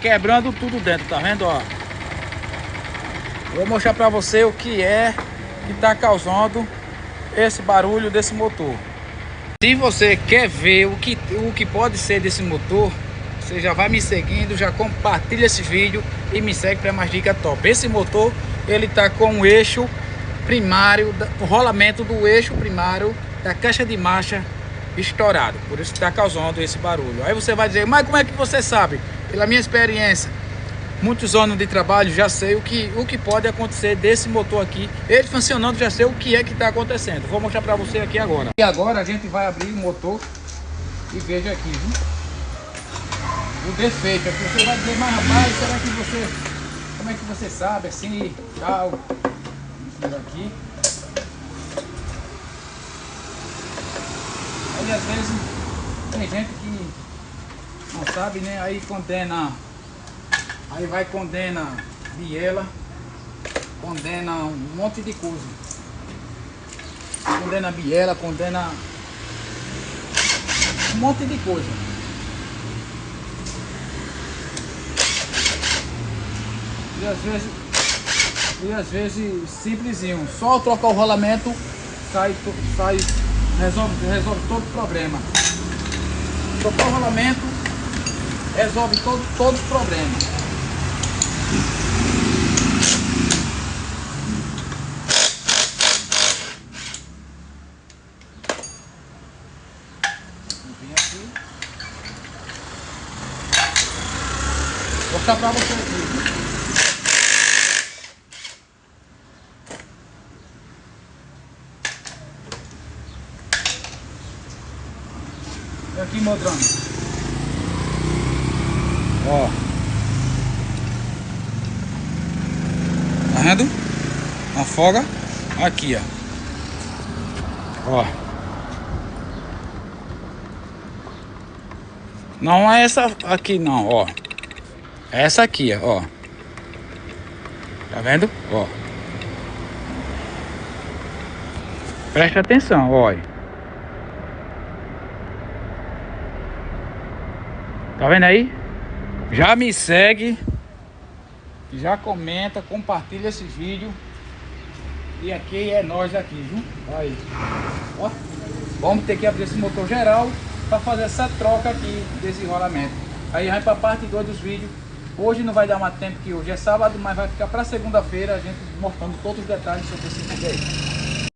quebrando tudo dentro, tá vendo, ó? Vou mostrar pra você o que é que tá causando esse barulho desse motor. Se você quer ver o que pode ser desse motor, você já vai me seguindo, já compartilha esse vídeo e me segue para mais dicas top. Esse motor, ele tá com o eixo primário, o rolamento do eixo primário da caixa de marcha estourado, por isso que está causando esse barulho. Aí você vai dizer, mas como é que você sabe? Pela minha experiência, muitos anos de trabalho, já sei o que pode acontecer desse motor aqui. Ele funcionando, já sei o que é que está acontecendo. Vou mostrar para você aqui agora. E agora a gente vai abrir o motor e veja aqui, viu? O defeito. Aqui você vai dizer, mas rapaz, será que você, como é que você sabe assim, tal? Isso aqui. Aí às vezes tem gente que não sabe, né? Aí condena, aí vai condena biela, condena um monte de coisa. Condena biela, condena um monte de coisa. E às vezes simplesinho, só trocar o rolamento resolve todo o problema. Trocar o rolamento resolve todo o problema. Vem aqui. Vou mostrar pra você aqui. Aqui mostrando, ó, tá vendo? Afoga aqui, ó, não é essa aqui não, ó, é essa aqui, ó, tá vendo? Ó, presta atenção, olha. Tá vendo aí? Já me segue, já comenta, compartilha esse vídeo. E aqui é nós aqui, viu? Aí, ó, vamos ter que abrir esse motor geral para fazer essa troca aqui desse rolamento. Aí vai para a parte 2 dos vídeos. Hoje não vai dar mais tempo, que hoje é sábado, mas vai ficar para segunda-feira a gente mostrando todos os detalhes sobre esse vídeo aí.